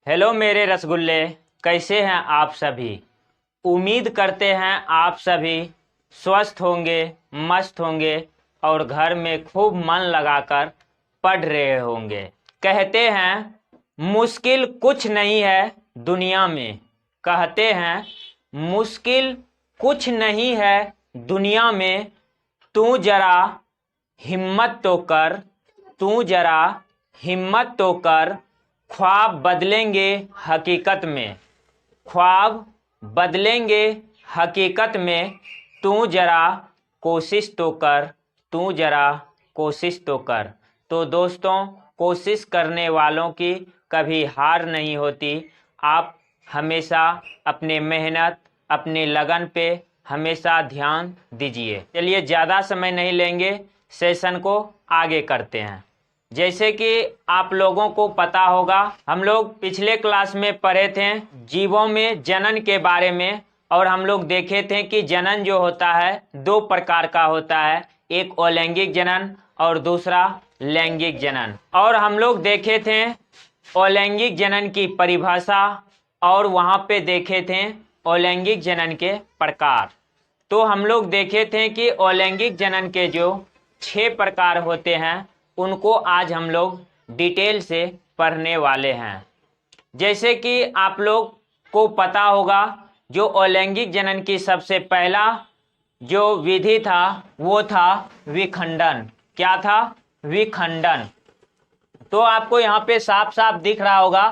Hello मेरे रसगुल्ले, कैसे हैं आप सभी। उम्मीद करते हैं आप सभी स्वस्थ होंगे, मस्त होंगे और घर में खूब मन लगाकर पढ़ रहे होंगे। कहते हैं मुश्किल कुछ नहीं है दुनिया में, कहते हैं मुश्किल कुछ नहीं है दुनिया में। तू जरा हिम्मत तो कर, तू जरा हिम्मत तो कर। ख्वाब बदलेंगे हकीकत में, ख्वाब बदलेंगे हकीकत में। तू जरा कोशिश तो कर, तू जरा कोशिश तो कर। तो दोस्तों, कोशिश करने वालों की कभी हार नहीं होती। आप हमेशा अपने मेहनत, अपने लगन पे हमेशा ध्यान दीजिए। चलिए ज़्यादा समय नहीं लेंगे, सेशन को आगे करते हैं। जैसे कि आप लोगों को पता होगा, हम लोग पिछले क्लास में पढ़े थे जीवों में जनन के बारे में, और हम लोग देखे थे कि जनन जो होता है दो प्रकार का होता है, एक अलैंगिक जनन और दूसरा लैंगिक जनन। और हम लोग देखे थे अलैंगिक जनन की परिभाषा, और वहाँ पे देखे थे अलैंगिक जनन के प्रकार। तो हम लोग देखे थे कि अलैंगिक जनन के जो 6 प्रकार होते हैं उनको आज हम लोग डिटेल से पढ़ने वाले हैं। जैसे कि आप लोग को पता होगा, जो अलैंगिक जनन की सबसे पहला जो विधि था वो था विखंडन। क्या था? विखंडन। तो आपको यहाँ पे साफ साफ दिख रहा होगा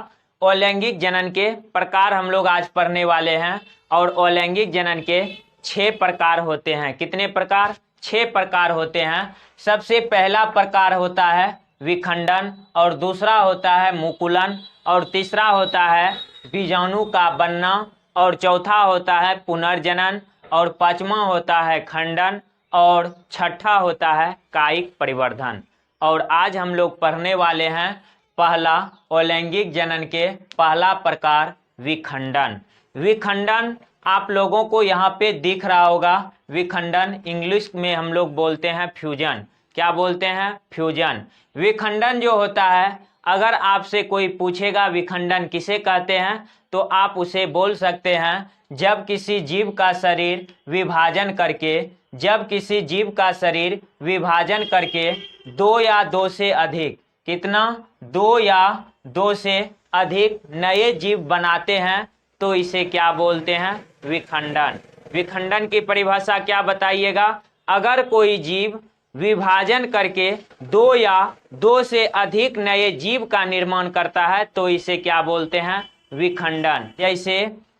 अलैंगिक जनन के प्रकार हम लोग आज पढ़ने वाले हैं। और अलैंगिक जनन के 6 प्रकार होते हैं। कितने प्रकार? 6 प्रकार होते हैं। सबसे पहला प्रकार होता है विखंडन, और दूसरा होता है मुकुलन, और तीसरा होता है बीजाणु का बनना, और चौथा होता है पुनर्जनन, और पांचवा होता है खंडन, और छठा होता है कायिक परिवर्धन। और आज हम लोग पढ़ने वाले हैं पहला अलैंगिक जनन के पहला प्रकार विखंडन। विखंडन आप लोगों को यहाँ पे दिख रहा होगा। विखंडन इंग्लिश में हम लोग बोलते हैं फ्यूजन। क्या बोलते हैं? फ्यूजन। विखंडन जो होता है, अगर आपसे कोई पूछेगा विखंडन किसे कहते हैं, तो आप उसे बोल सकते हैं जब किसी जीव का शरीर विभाजन करके, जब किसी जीव का शरीर विभाजन करके 2 या 2 से अधिक, कितना? 2 या 2 से अधिक नए जीव बनाते हैं, तो इसे क्या बोलते हैं? विखंडन। विखंडन की परिभाषा क्या बताइएगा? अगर कोई जीव विभाजन करके 2 या 2 से अधिक नए जीव का निर्माण करता है तो इसे क्या बोलते हैं? विखंडन। जैसे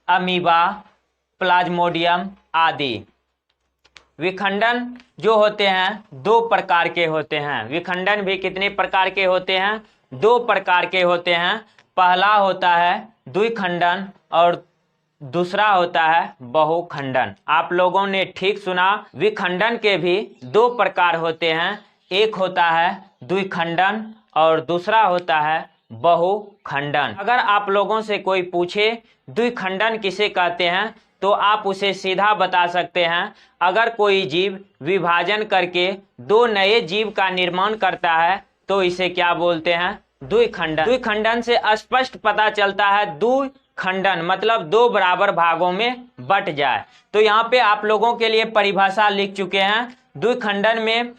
अमीबा, प्लाज्मोडियम आदि। विखंडन जो होते हैं 2 प्रकार के होते हैं। विखंडन भी कितने प्रकार के होते हैं? 2 प्रकार के होते हैं। पहला होता है द्विखंडन और दूसरा होता है बहुखंडन। आप लोगों ने ठीक सुना, विखंडन के भी 2 प्रकार होते हैं। एक होता है द्विखंडन और दूसरा होता है बहुखंडन। अगर आप लोगों से कोई पूछे द्विखंडन किसे कहते हैं, तो आप उसे सीधा बता सकते हैं, अगर कोई जीव विभाजन करके 2 नए जीव का निर्माण करता है तो इसे क्या बोलते हैं? द्विखंडन। द्विखंडन से स्पष्ट पता चलता है द्विखंडन मतलब 2 बराबर भागों में बट जाए। तो यहाँ पे आप लोगों के लिए परिभाषा लिख चुके हैं। द्विखंडन में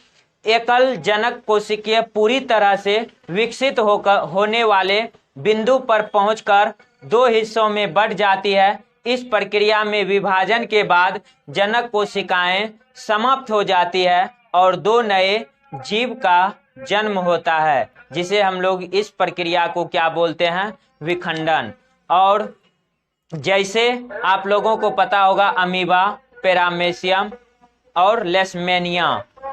एकल जनक कोशिकीय पूरी तरह से विकसित होने वाले बिंदु पर पहुंचकर 2 हिस्सों में बट जाती है। इस प्रक्रिया में विभाजन के बाद जनक कोशिकाएं समाप्त हो जाती है और 2 नए जीव का जन्म होता है, जिसे हम लोग इस प्रक्रिया को क्या बोलते हैं? विखंडन। और जैसे आप लोगों को पता होगा अमीबा, पैरामेसियम और लेशमेनिया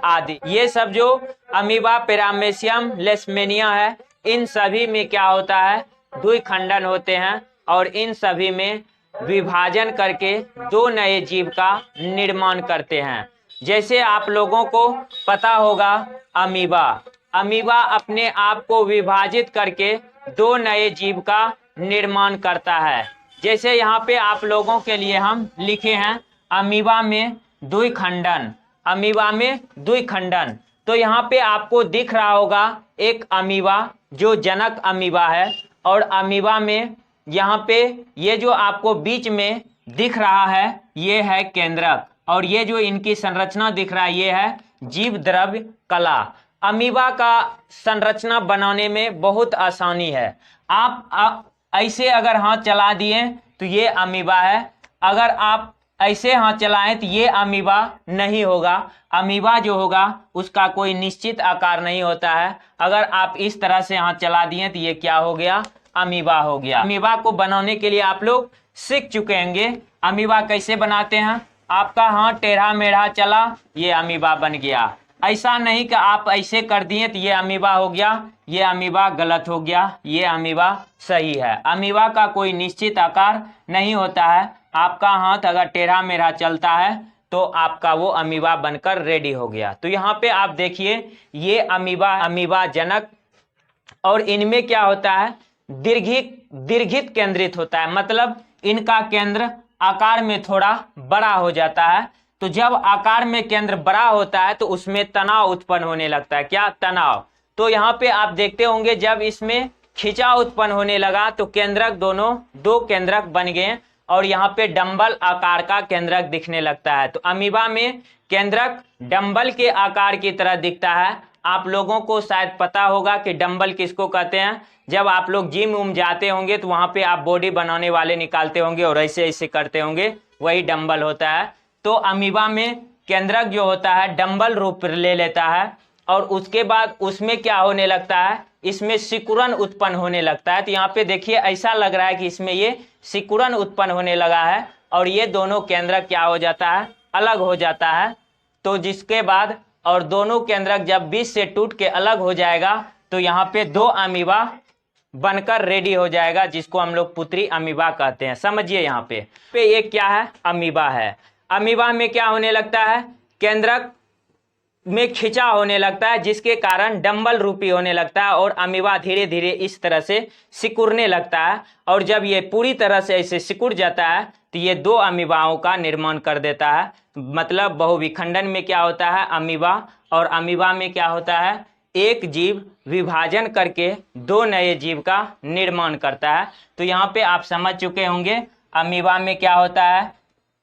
आदि, ये सब जो अमीबा, पैरामेसियम, लेशमेनिया है, इन सभी में क्या होता है? द्विखंडन होते हैं, और इन सभी में विभाजन करके 2 नए जीव का निर्माण करते हैं। जैसे आप लोगों को पता होगा अमीबा, अमीबा अपने आप को विभाजित करके 2 नए जीव का निर्माण करता है। जैसे यहाँ पे आप लोगों के लिए हम लिखे हैं अमीबा में द्विखंडन, अमीबा में द्विखंडन। तो यहाँ पे आपको दिख रहा होगा एक अमीबा जो जनक अमीबा है, और अमीबा में यहाँ पे ये जो आपको बीच में दिख रहा है ये है केंद्रक, और ये जो इनकी संरचना दिख रहा है ये है जीव द्रव्य कला। अमीबा का संरचना बनाने में बहुत आसानी है। आप ऐसे अगर हाथ चला दिए तो ये अमीबा है, अगर आप ऐसे हाथ चलाएं तो ये अमीबा नहीं होगा। अमीबा जो होगा उसका कोई निश्चित आकार नहीं होता है। अगर आप इस तरह से हाथ चला दिए तो ये क्या हो गया, अमीबा हो गया। अमीबा को बनाने के लिए आप लोग सीख चुके होंगे अमीबा कैसे बनाते हैं। आपका हाथ टेढ़ा मेढ़ा चला, ये अमीबा बन गया। ऐसा नहीं कि आप ऐसे कर दिए तो ये अमीबा हो गया, ये अमीबा गलत हो गया, ये अमीबा सही है। अमीबा का कोई निश्चित आकार नहीं होता है। आपका हाथ अगर टेढ़ा मेढ़ा चलता है तो आपका वो अमीबा बनकर रेडी हो गया। तो यहाँ पे आप देखिए ये अमीबा जनक, और इनमें क्या होता है, दीर्घित केंद्रित होता है, मतलब इनका केंद्र आकार में थोड़ा बड़ा हो जाता है। तो जब आकार में केंद्र बड़ा होता है तो उसमें तनाव उत्पन्न होने लगता है। क्या, तनाव। तो यहाँ पे आप देखते होंगे जब इसमें खिंचाव उत्पन्न होने लगा तो केंद्रक दोनों दो केंद्रक बन गए और यहाँ पे डंबल आकार का केंद्रक दिखने लगता है। तो अमीबा में केंद्रक डंबल के आकार की तरह दिखता है। आप लोगों को शायद पता होगा कि डंबल किसको कहते हैं। जब आप लोग जिम उम जाते होंगे तो वहाँ पे आप बॉडी बनाने वाले निकालते होंगे और ऐसे ऐसे करते होंगे, वही डंबल होता है। तो अमीबा में केंद्रक जो होता है डंबल रूप ले लेता है और उसके बाद उसमें क्या होने लगता है, इसमें सिकुड़न उत्पन्न होने लगता है। तो यहाँ पे देखिए ऐसा लग रहा है कि इसमें ये सिकुड़न उत्पन्न होने लगा है और ये दोनों केंद्रक क्या हो जाता है, अलग हो जाता है। तो जिसके बाद और दोनों केंद्रक जब बीच से टूट के अलग हो जाएगा तो यहाँ पे दो अमीबा बनकर रेडी हो जाएगा, जिसको हम लोग पुत्री अमीबा कहते हैं। समझिए यहाँ पे ये क्या है, अमीबा है। अमीबा में क्या होने लगता है, केंद्रक में खिंचा होने लगता है जिसके कारण डंबल रूपी होने लगता है और अमीबा धीरे धीरे इस तरह से सिकुड़ने लगता है। और जब ये पूरी तरह से ऐसे सिकुड़ जाता है तो ये दो अमीबाओं का निर्माण कर देता है। मतलब बहुविखंडन में क्या होता है, अमीबा, और अमीबा में क्या होता है, एक जीव विभाजन करके दो नए जीव का निर्माण करता है। तो यहाँ पे आप समझ चुके होंगे अमीबा में क्या होता है,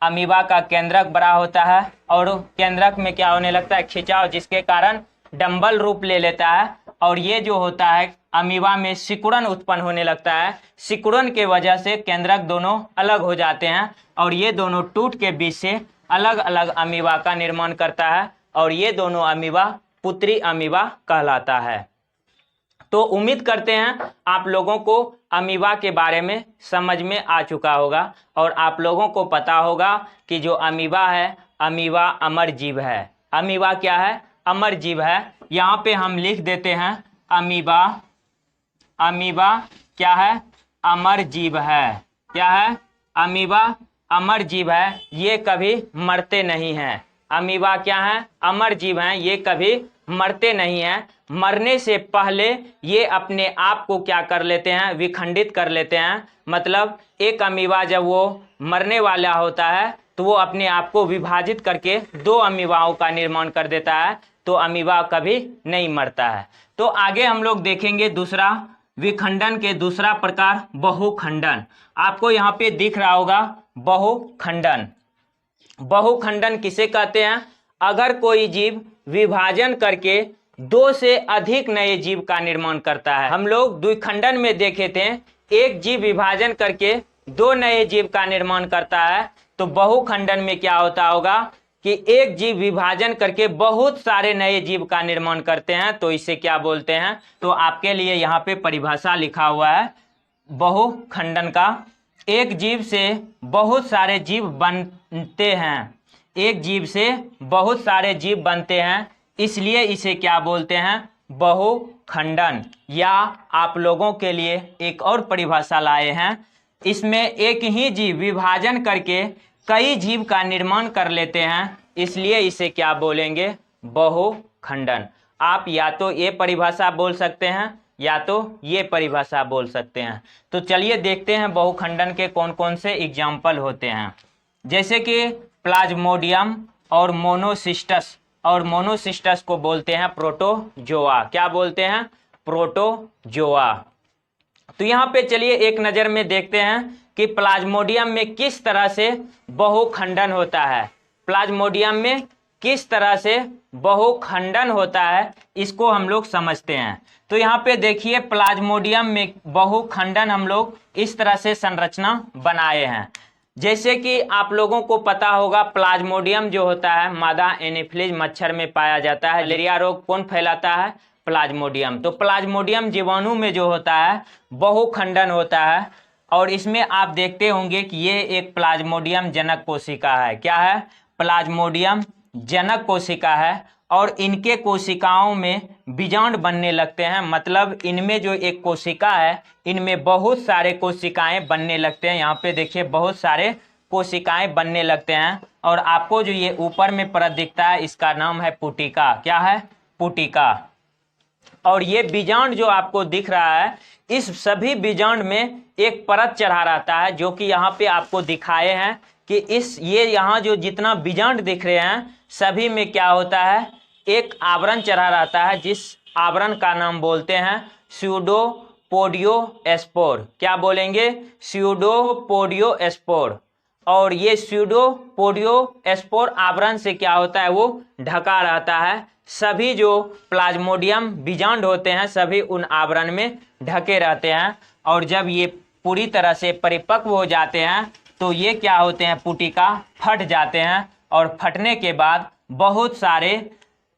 अमीबा का केंद्रक बड़ा होता है और केंद्रक में क्या होने लगता है, खिंचाव, जिसके कारण डंबल रूप ले लेता है। और ये जो होता है अमीबा में सिकुड़न उत्पन्न होने लगता है। सिकुड़न के वजह से केंद्रक दोनों अलग हो जाते हैं और ये दोनों टूट के बीच से अलग अलग अमीबा का निर्माण करता है और ये दोनों अमीबा पुत्री अमीबा कहलाता है। तो उम्मीद करते हैं आप लोगों को अमीबा के बारे में समझ में आ चुका होगा और आप लोगों को पता होगा कि जो अमीबा है, अमीबा अमर जीव है। अमीबा क्या है, अमर जीव है। यहाँ पे हम लिख देते हैं अमीबा, अमीबा क्या है, अमर जीव है। क्या है, अमीबा अमर जीव है, ये कभी मरते नहीं हैं। अमीबा क्या है, अमर जीव हैं, ये कभी मरते नहीं हैं। मरने से पहले ये अपने आप को क्या कर लेते हैं, विखंडित कर लेते हैं। मतलब एक अमीबा जब वो मरने वाला होता है तो वो अपने आप को विभाजित करके दो अमीबाओं का निर्माण कर देता है। तो अमीबा कभी नहीं मरता है। तो आगे हम लोग देखेंगे दूसरा विखंडन के दूसरा प्रकार, बहुखंडन। आपको यहाँ पे दिख रहा होगा बहुखंडन। बहुखंडन किसे कहते हैं, अगर कोई जीव विभाजन करके दो से अधिक नए जीव का निर्माण करता है। हम लोग द्विखंडन में देखे थे एक जीव विभाजन करके दो नए जीव का निर्माण करता है। तो बहुखंडन में क्या होता होगा कि एक जीव विभाजन करके बहुत सारे नए जीव का निर्माण करते हैं। तो इसे क्या बोलते हैं, तो आपके लिए यहाँ पे परिभाषा लिखा हुआ है बहुखंडन का। एक जीव से बहुत सारे जीव बनते हैं, एक जीव से बहुत सारे जीव बनते हैं, इसलिए इसे क्या बोलते हैं, बहुखंडन। या आप लोगों के लिए एक और परिभाषा लाए हैं, इसमें एक ही जीव विभाजन करके कई जीव का निर्माण कर लेते हैं, इसलिए इसे क्या बोलेंगे, बहुखंडन। आप या तो ये परिभाषा बोल सकते हैं या तो ये परिभाषा बोल सकते हैं। तो चलिए देखते हैं बहुखंडन के कौन कौन से एग्जाम्पल होते हैं। जैसे कि प्लाज्मोडियम और मोनोसिस्टस, और मोनोसिस्टस को बोलते हैं प्रोटोजोआ। क्या बोलते हैं, प्रोटोजोआ। तो यहाँ पे चलिए एक नज़र में देखते हैं कि प्लाज्मोडियम में किस तरह से बहुखंडन होता है। प्लाज्मोडियम में किस तरह से बहुखंडन होता है इसको हम लोग समझते हैं। तो यहाँ पे देखिए प्लाज्मोडियम में बहुखंडन हम लोग इस तरह से संरचना बनाए हैं। जैसे कि आप लोगों को पता होगा प्लाज्मोडियम जो होता है मादा एनोफिलीज मच्छर में पाया जाता है। मलेरिया रोग कौन फैलाता है? प्लाज्मोडियम। तो प्लाज्मोडियम जीवाणु में जो होता है बहुखंडन होता है और इसमें आप देखते होंगे कि ये एक प्लाज्मोडियम जनक कोशिका है। क्या है? प्लाज्मोडियम जनक कोशिका है और इनके कोशिकाओं में बीजांड बनने लगते हैं। मतलब इनमें जो एक कोशिका है इनमें बहुत सारे कोशिकाएं बनने लगते हैं। यहाँ पे देखिए बहुत सारे कोशिकाएं बनने लगते हैं और आपको जो ये ऊपर में परत दिखता है इसका नाम है पुटिका। क्या है? पुटिका। और ये बीजांड जो आपको दिख रहा है इस सभी बीजांड में एक परत चढ़ा रहता है जो कि यहाँ पे आपको दिखाए हैं कि ये यहाँ जो जितना बीजांड दिख रहे हैं सभी में क्या होता है? एक आवरण चढ़ा रहता है जिस आवरण का नाम बोलते हैं स्यूडोपोडियोस्पोर। क्या बोलेंगे? स्यूडोपोडियोस्पोर। और ये स्यूडोपोडियोस्पोर आवरण से क्या होता है? वो ढका रहता है। सभी जो प्लाज्मोडियम बीजांड होते हैं सभी उन आवरण में ढके रहते हैं और जब ये पूरी तरह से परिपक्व हो जाते हैं तो ये क्या होते हैं? पुटिका फट जाते हैं और फटने के बाद बहुत सारे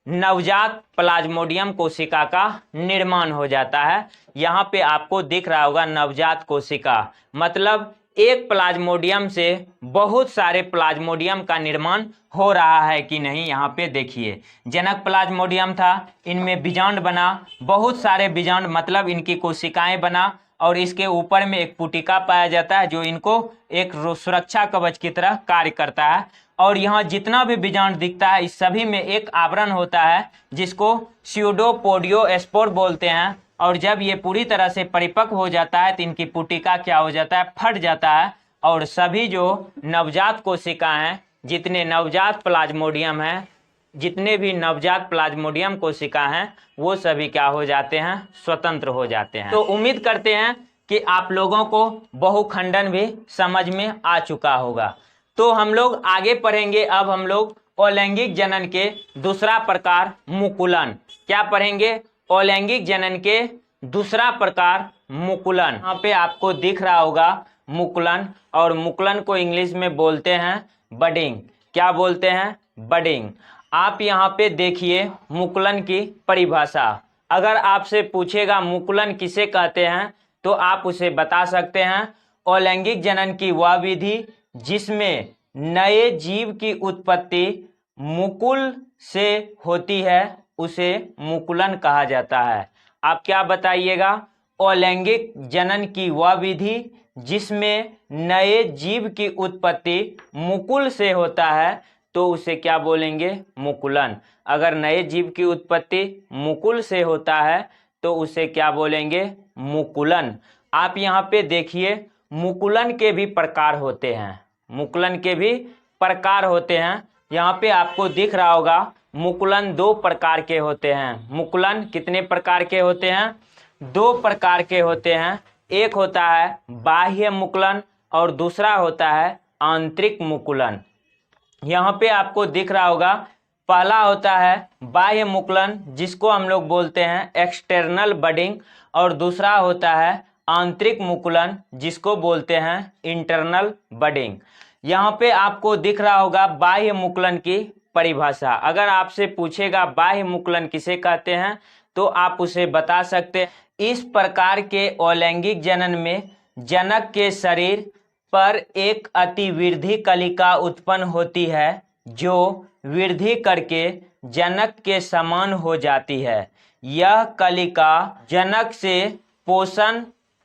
नवजात प्लाज्मोडियम कोशिका का निर्माण हो जाता है। यहाँ पे आपको दिख रहा होगा नवजात कोशिका, मतलब एक प्लाज्मोडियम से बहुत सारे प्लाज्मोडियम का निर्माण हो रहा है कि नहीं। यहाँ पे देखिए जनक प्लाज्मोडियम था, इनमें बीजांड बना, बहुत सारे बीजांड मतलब इनकी कोशिकाएं बना और इसके ऊपर में एक पुटिका पाया जाता है जो इनको एक सुरक्षा कवच की तरह कार्य करता है। और यहाँ जितना भी बीजांड दिखता है इस सभी में एक आवरण होता है जिसको स्यूडोपोडियोस्पोर बोलते हैं और जब ये पूरी तरह से परिपक्व हो जाता है तो इनकी पुटिका क्या हो जाता है? फट जाता है और सभी जो नवजात कोशिका हैं, जितने नवजात प्लाज्मोडियम हैं, जितने भी नवजात प्लाज्मोडियम कोशिका हैं वो सभी क्या हो जाते हैं? स्वतंत्र हो जाते हैं। तो उम्मीद करते हैं कि आप लोगों को बहुखंडन भी समझ में आ चुका होगा। तो हम लोग आगे पढ़ेंगे। अब हम लोग अलैंगिक जनन के दूसरा प्रकार मुकुलन। क्या पढ़ेंगे? अलैंगिक जनन के दूसरा प्रकार मुकुलन। यहाँ पे आपको दिख रहा होगा मुकुलन और मुकुलन को इंग्लिश में बोलते हैं बडिंग। क्या बोलते हैं? बडिंग। आप यहाँ पे देखिए मुकुलन की परिभाषा। अगर आपसे पूछेगा मुकुलन किसे कहते हैं तो आप उसे बता सकते हैं अलैंगिक जनन की वह विधि जिसमें नए जीव की उत्पत्ति मुकुल से होती है उसे मुकुलन कहा जाता है। आप क्या बताइएगा? अलैंगिक जनन की वह विधि जिसमें नए जीव की उत्पत्ति मुकुल से होता है तो उसे क्या बोलेंगे? मुकुलन। अगर नए जीव की उत्पत्ति मुकुल से होता है तो उसे क्या बोलेंगे? मुकुलन। आप यहाँ पे देखिए मुकुलन के भी प्रकार होते हैं। मुकुलन के भी प्रकार होते हैं। यहाँ पे आपको दिख रहा होगा मुकुलन दो प्रकार के होते हैं। मुकुलन कितने प्रकार के होते हैं? दो प्रकार के होते हैं। एक होता है बाह्य मुकुलन और दूसरा होता है आंतरिक मुकुलन। यहाँ पे आपको दिख रहा होगा पहला होता है बाह्य मुकुलन जिसको हम लोग बोलते हैं एक्सटर्नल बडिंग और दूसरा होता है आंतरिक मुकुलन जिसको बोलते हैं इंटरनल बडिंग। यहाँ पे आपको दिख रहा होगा बाह्य मुकुलन की परिभाषा। अगर आपसे पूछेगा बाह्य मुकुलन किसे कहते हैं तो आप उसे बता सकते हैं इस प्रकार के अलैंगिक जनन में जनक के शरीर पर एक अतिवृद्धि कलिका उत्पन्न होती है जो वृद्धि करके जनक के समान हो जाती है। यह कलिका जनक से पोषण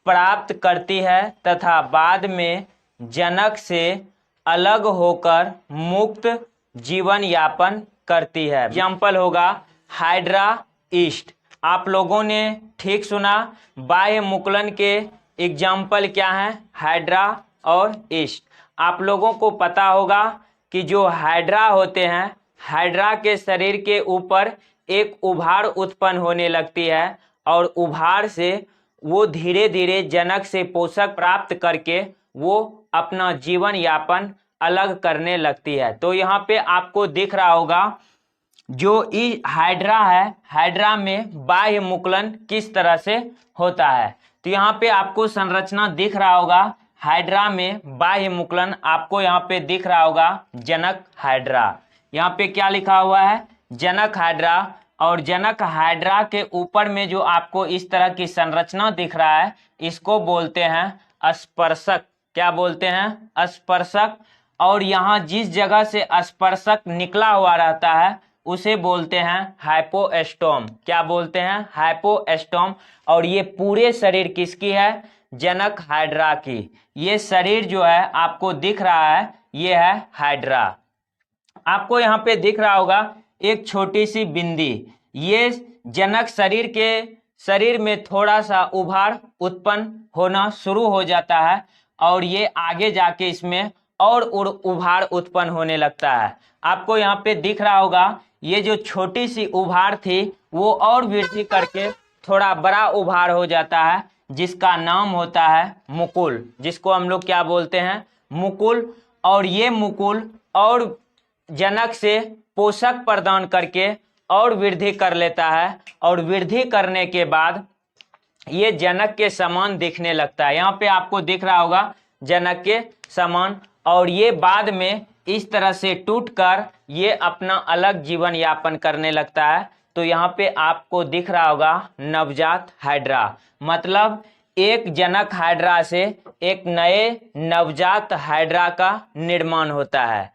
प्राप्त करती है तथा बाद में जनक से अलग होकर मुक्त जीवन यापन करती है। एग्जाम्पल होगा हाइड्रा ईस्ट। आप लोगों ने ठीक सुना। बाह्य मुकुलन के एग्जाम्पल क्या हैं? हाइड्रा और ईस्ट। आप लोगों को पता होगा कि जो हाइड्रा होते हैं, हाइड्रा के शरीर के ऊपर एक उभार उत्पन्न होने लगती है और उभार से वो धीरे धीरे जनक से पोषक प्राप्त करके वो अपना जीवन यापन अलग करने लगती है। तो यहाँ पे आपको दिख रहा होगा जो हाइड्रा है, हाइड्रा में बाह्य मुकुलन किस तरह से होता है। तो यहाँ पे आपको संरचना दिख रहा होगा, हाइड्रा में बाह्य मुकुलन आपको यहाँ पे दिख रहा होगा जनक हाइड्रा। यहाँ पे क्या लिखा हुआ है, जनक हाइड्रा। और जनक हाइड्रा के ऊपर में जो आपको इस तरह की संरचना दिख रहा है, इसको बोलते हैं स्पर्शक। क्या बोलते हैं, स्पर्शक। और यहाँ जिस जगह से स्पर्शक निकला हुआ रहता है उसे बोलते हैं हाइपोएस्टोम। क्या बोलते हैं, हाइपोएस्टोम। और ये पूरे शरीर किसकी है, जनक हाइड्रा की। ये शरीर जो है आपको दिख रहा है, ये है हाइड्रा। आपको यहाँ पे दिख रहा होगा एक छोटी सी बिंदी, ये जनक शरीर में थोड़ा सा उभार उत्पन्न होना शुरू हो जाता है और ये आगे जाके इसमें और उभार उत्पन्न होने लगता है। आपको यहाँ पे दिख रहा होगा ये जो छोटी सी उभार थी वो और वृद्धि करके थोड़ा बड़ा उभार हो जाता है, जिसका नाम होता है मुकुल, जिसको हम लोग क्या बोलते हैं, मुकुल। और ये मुकुल और जनक से पोषक प्रदान करके और वृद्धि कर लेता है और वृद्धि करने के बाद ये जनक के समान दिखने लगता है। यहाँ पे आपको दिख रहा होगा जनक के समान। और ये बाद में इस तरह से टूटकर ये अपना अलग जीवन यापन करने लगता है। तो यहाँ पे आपको दिख रहा होगा नवजात हाइड्रा, मतलब एक जनक हाइड्रा से एक नए नवजात हाइड्रा का निर्माण होता है।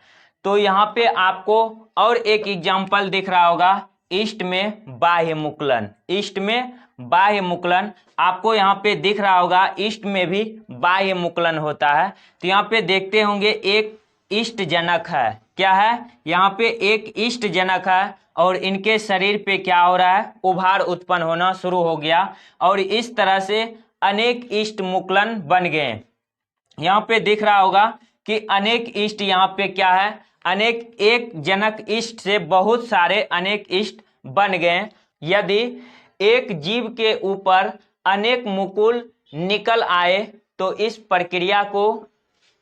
तो यहाँ पे आपको और एक एग्जाम्पल दिख रहा होगा, ईस्ट में बाह्य मुकुलन। ईस्ट में बाह्य मुकुलन आपको यहाँ पे दिख रहा होगा, ईस्ट में भी बाह्य मुकुलन होता है। तो यहाँ पे देखते होंगे एक ईस्ट जनक है, क्या है, यहाँ पे एक ईस्ट जनक है और इनके शरीर पे क्या हो रहा है, उभार उत्पन्न होना शुरू हो गया और इस तरह से अनेक ईस्ट मुकुलन बन गए। यहाँ पे दिख रहा होगा कि अनेक ईस्ट, यहाँ पे क्या है, अनेक, एक जनक ईस्ट से बहुत सारे अनेक ईस्ट बन गए। यदि एक जीव के ऊपर अनेक मुकुल निकल आए तो इस प्रक्रिया को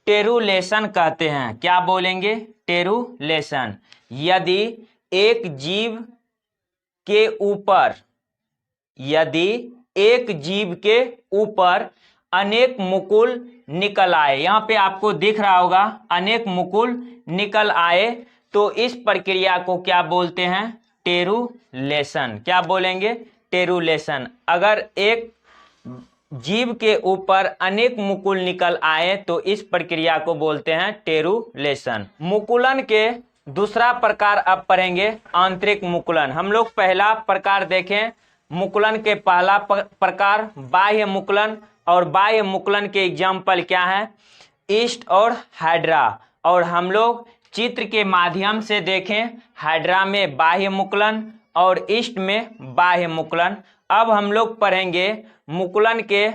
टेरुलेशन कहते हैं। क्या बोलेंगे, टेरुलेशन। यदि एक जीव के ऊपर, यदि एक जीव के ऊपर अनेक मुकुल निकल आए, यहाँ पे आपको दिख रहा होगा अनेक मुकुल निकल आए, तो इस प्रक्रिया को क्या बोलते हैं, टेरुलेशन। क्या बोलेंगे, टेरुलेशन। अगर एक जीव के ऊपर अनेक मुकुल निकल आए तो इस प्रक्रिया को बोलते हैं टेरुलेशन। मुकुलन के दूसरा प्रकार अब पढ़ेंगे आंतरिक मुकुलन। हम लोग पहला प्रकार देखें, मुकुलन के पहला प्रकार बाह्य मुकुलन। और बाह्य मुकुलन के एग्जाम्पल क्या है, ईस्ट और हाइड्रा। और हम लोग चित्र के माध्यम से देखें, हाइड्रा में बाह्य मुकुलन और ईस्ट में बाह्य मुकुलन। अब हम लोग पढ़ेंगे मुकुलन के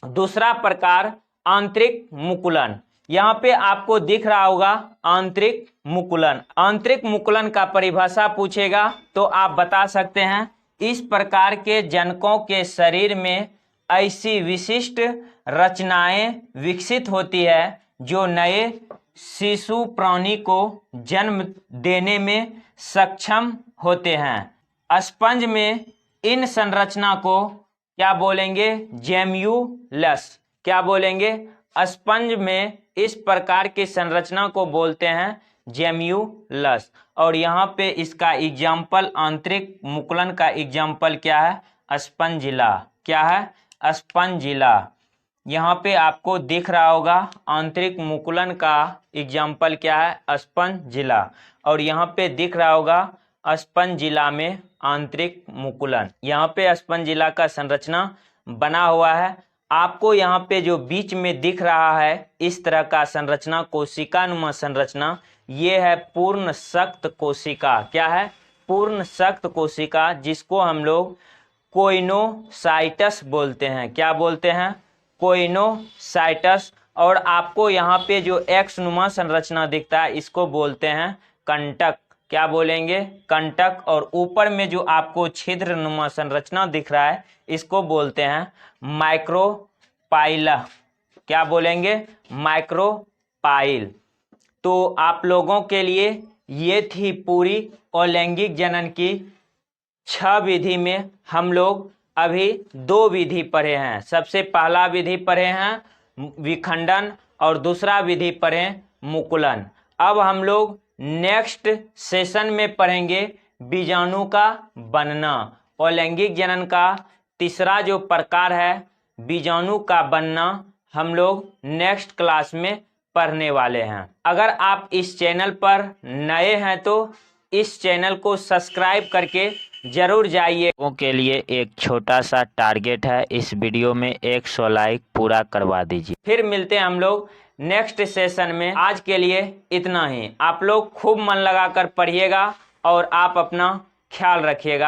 दूसरा प्रकार आंतरिक मुकुलन। यहाँ पे आपको दिख रहा होगा आंतरिक मुकुलन। आंतरिक मुकुलन का परिभाषा पूछेगा तो आप बता सकते हैं, इस प्रकार के जनकों के शरीर में ऐसी विशिष्ट रचनाएं विकसित होती है जो नए शिशु प्राणी को जन्म देने में सक्षम होते हैं। स्पंज में इन संरचना को क्या बोलेंगे, जेम्यूलस। क्या बोलेंगे, स्पंज में इस प्रकार की संरचना को बोलते हैं जेम्यूलस। और यहाँ पे इसका एग्जाम्पल, आंतरिक मुकुलन का एग्जाम्पल क्या है, स्पंजिला। क्या है, स्पंजिला। यहाँ पे आपको दिख रहा होगा आंतरिक मुकुलन का एग्जाम्पल क्या है, स्पंजिला। और यहाँ पे दिख रहा होगा स्पंजिला में आंतरिक मुकुलन। यहाँ पे स्पंजिला का संरचना बना हुआ है। आपको यहाँ पे जो बीच में दिख रहा है इस तरह का संरचना, कोशिकानुमा संरचना, ये है पूर्ण सख्त कोशिका। क्या है, पूर्ण सख्त कोशिका, जिसको हम लोग कोइनोसाइटस बोलते हैं। क्या बोलते हैं, कोइनोसाइटस। और आपको यहाँ पे जो एक्स नुमा संरचना दिखता है इसको बोलते हैं कंटक। क्या बोलेंगे, कंटक। और ऊपर में जो आपको छिद्र नुमा संरचना दिख रहा है इसको बोलते हैं माइक्रोपाइला। क्या बोलेंगे, माइक्रोपाइल। तो आप लोगों के लिए ये थी पूरी अलैंगिक जनन की 6 विधि में हम लोग अभी 2 विधि पढ़े हैं। सबसे पहला विधि पढ़े हैं विखंडन और दूसरा विधि पढ़े मुकुलन। अब हम लोग नेक्स्ट सेशन में पढ़ेंगे बीजाणु का बनना। अलैंगिक जनन का तीसरा जो प्रकार है बीजाणु का बनना हम लोग नेक्स्ट क्लास में पढ़ने वाले हैं। अगर आप इस चैनल पर नए हैं तो इस चैनल को सब्सक्राइब करके जरूर जाइए। लोगों के लिए एक छोटा सा टारगेट है, इस वीडियो में 100 लाइक पूरा करवा दीजिए। फिर मिलते हैं हम लोग नेक्स्ट सेशन में। आज के लिए इतना ही। आप लोग खूब मन लगाकर पढ़िएगा और आप अपना ख्याल रखिएगा।